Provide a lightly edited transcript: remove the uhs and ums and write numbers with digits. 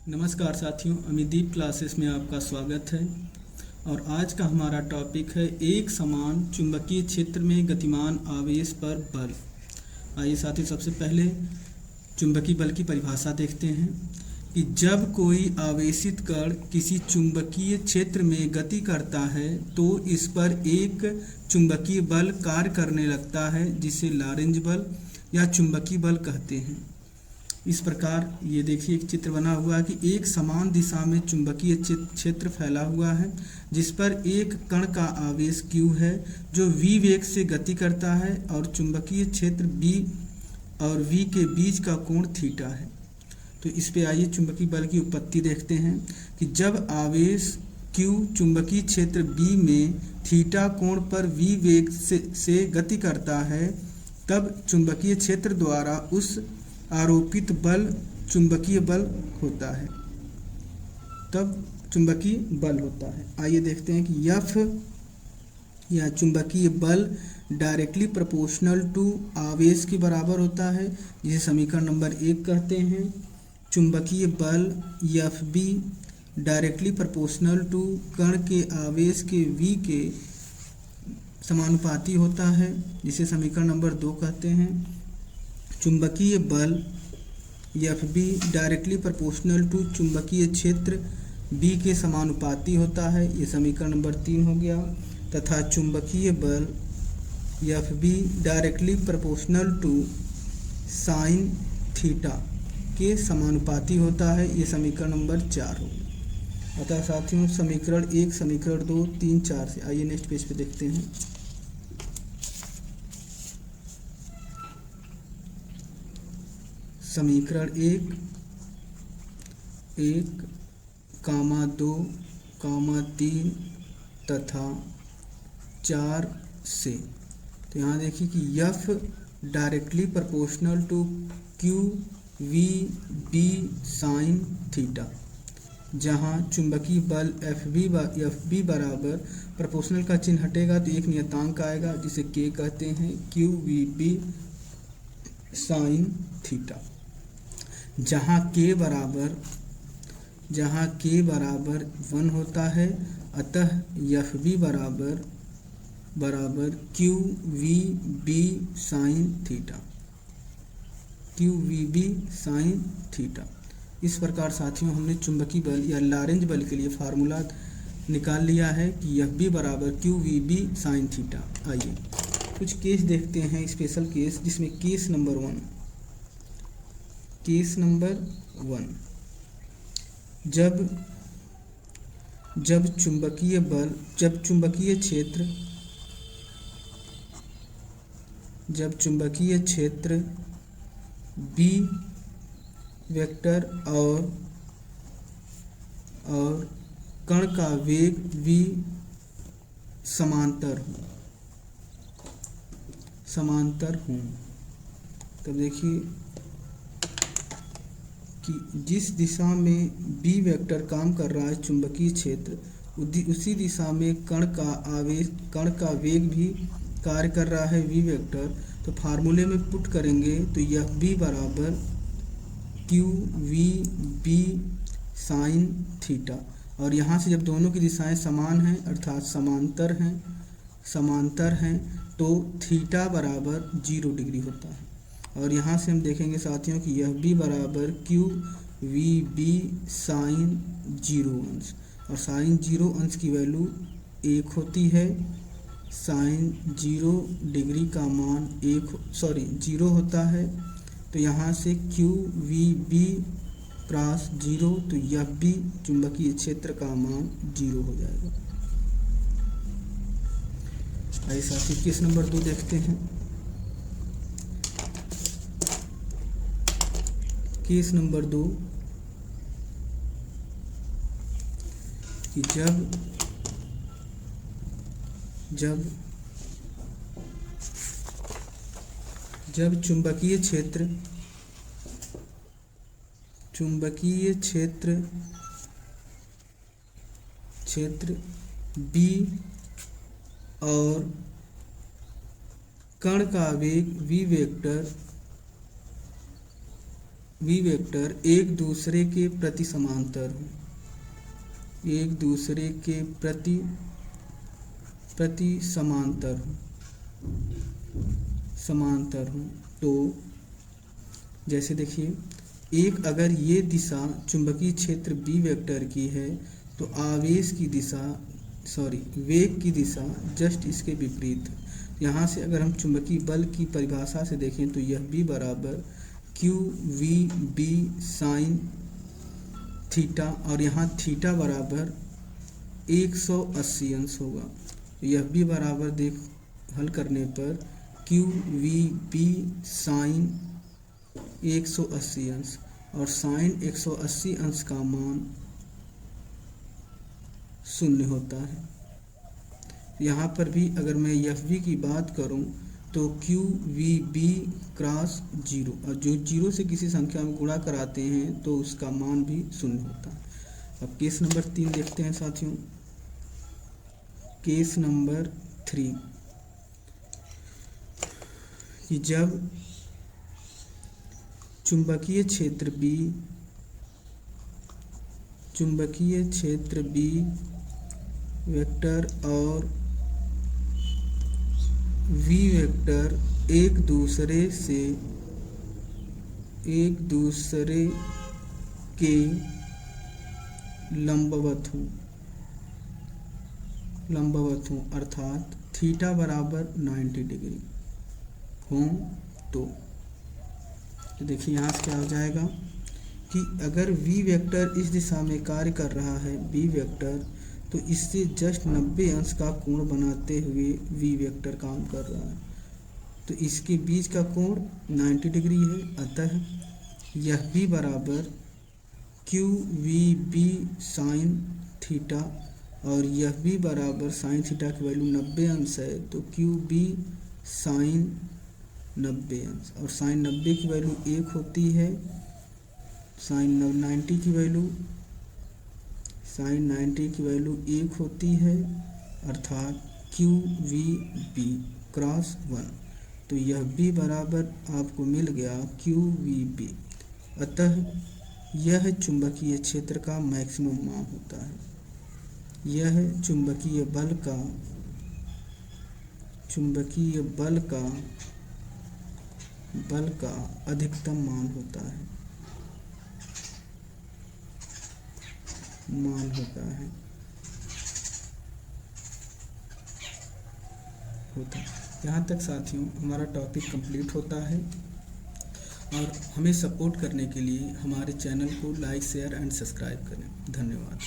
नमस्कार साथियों, अमिदीप क्लासेस में आपका स्वागत है। और आज का हमारा टॉपिक है एक समान चुंबकीय क्षेत्र में गतिमान आवेश पर बल। आइए साथियों, सबसे पहले चुंबकीय बल की परिभाषा देखते हैं कि जब कोई आवेशित कण किसी चुंबकीय क्षेत्र में गति करता है तो इस पर एक चुंबकीय बल कार्य करने लगता है, जिसे लॉरेंज बल या चुंबकीय बल कहते हैं। इस प्रकार ये देखिए एक चित्र बना हुआ है कि एक समान दिशा में चुंबकीय क्षेत्र फैला हुआ है जिस पर एक कण का आवेश Q है जो v वेग से गति करता है और चुंबकीय क्षेत्र B और V के बीच का कोण थीटा है। तो इस पे आइए चुंबकीय बल की उत्पत्ति देखते हैं कि जब आवेश Q चुंबकीय क्षेत्र B में थीटा कोण पर v वेग से गति करता है, तब चुंबकीय क्षेत्र द्वारा उस आरोपित बल चुंबकीय बल होता है। आइए देखते हैं कि F या चुंबकीय बल डायरेक्टली प्रोपोर्शनल टू आवेश के बराबर होता है, जिसे समीकरण नंबर 1 कहते हैं। चुंबकीय बल FB डायरेक्टली प्रोपोर्शनल टू कण के आवेश के V के समानुपाती होता है, जिसे समीकरण नंबर 2 कहते हैं। चुंबकीय बल FB डायरेक्टली प्रोपोर्शनल टू चुंबकीय क्षेत्र B के समानुपाती होता है, ये समीकरण नंबर 3 हो गया। तथा चुंबकीय बल FB directly proportional to sine theta के समानुपाती होता है, ये समीकरण नंबर 4 हो गया। अतः साथियों समीकरण 1, समीकरण 2, 3, 4 से आइए नेक्स्ट पेज पे देखते हैं। समीकरण 1, 2, 3 तथा 4 से। तो यहाँ देखिए कि F directly proportional to QVB sine theta, जहाँ चुंबकीय बल FB बराबर प्रोपोर्शनल का चिन्ह हटेगा तो एक नियतांक आएगा जिसे K कहते हैं, QVB साइन थीटा। जहाँ K बराबर 1 होता है, अतः FB बराबर QVB साइन थीटा। इस प्रकार साथियों हमने चुंबकीय बल या लॉरेंज बल के लिए फार्मूला निकाल लिया है कि FB बराबर QVB साइन थीटा। आइए कुछ केस देखते हैं, स्पेशल केस, जिसमें केस नंबर 1, जब चुंबकीय क्षेत्र B वेक्टर और कण का वेग V समांतर हों, तब देखिए कि जिस दिशा में B वेक्टर काम कर रहा है चुंबकीय क्षेत्र, उसी दिशा में कण का वेग भी कार्य कर रहा है V वेक्टर। तो फार्मूले में पुट करेंगे तो FB बराबर QVB साइन थीटा, और यहाँ से जब दोनों की दिशाएं समान हैं अर्थात समांतर हैं तो थीटा बराबर 0 डिग्री होता है। और यहाँ से हम देखेंगे साथियों कि FB बराबर QVB साइन 0 अंश, और साइन 0 अंश की वैल्यू 1 होती है। साइन 0 डिग्री का मान 0 होता है। तो यहाँ से QVB क्रॉस 0, तो FB चुंबकीय क्षेत्र का मान 0 हो जाएगा। आइए साथियों केस नंबर 2 देखते हैं। केस नंबर 2 कि जब चुंबकीय क्षेत्र B और कण का वेग V वेक्टर वी वेक्टर एक दूसरे के प्रति समांतर हो, एक दूसरे के प्रति समांतर हो तो जैसे देखिए, एक अगर ये दिशा चुंबकीय क्षेत्र बी वेक्टर की है तो आवेश की दिशा वेग की दिशा जस्ट इसके विपरीत है। यहाँ से अगर हम चुंबकीय बल की परिभाषा से देखें तो यह बी बराबर Q V B sine theta, और यहाँ थीटा बराबर 180 अंश होगा। यह भी बराबर हल करने पर क्यू वी बी साइन 180 अंश, और साइन 180 अंश का मान 0 होता है। यहाँ पर भी अगर मैं एफ वी की बात करूँ तो क्यू वी बी क्रॉस 0, और जो 0 से किसी संख्या में गुणा कराते हैं तो उसका मान भी 0 होता है। अब केस नंबर 3 देखते हैं साथियों। केस नंबर 3 कि जब चुंबकीय क्षेत्र बी वेक्टर और वी वेक्टर एक दूसरे के लंबवत हो अर्थात थीटा बराबर 90 डिग्री हो तो देखिए यहाँ से क्या हो जाएगा कि अगर वी वेक्टर इस दिशा में कार्य कर रहा है बी वेक्टर, तो इससे जस्ट 90 अंश का कोण बनाते हुए वी वेक्टर काम कर रहा है, तो इसके बीच का कोण 90 डिग्री है। अतः यह भी बराबर Q V B sine theta, और यह भी बराबर साइन थीटा की वैल्यू 90 अंश है तो क्यू बी साइन 90 अंश, और साइन 90 की वैल्यू 1 होती है, साइन 90 की वैल्यू 1 होती है, अर्थात क्यू वी बी क्रॉस 1, तो यह भी बराबर आपको मिल गया क्यू वी बी। अतः यह चुंबकीय क्षेत्र का मैक्सिमम मान होता है, यह चुंबकीय बल का अधिकतम मान होता है। यहाँ तक साथियों हमारा टॉपिक कंप्लीट होता है, और हमें सपोर्ट करने के लिए हमारे चैनल को लाइक शेयर एंड सब्सक्राइब करें। धन्यवाद।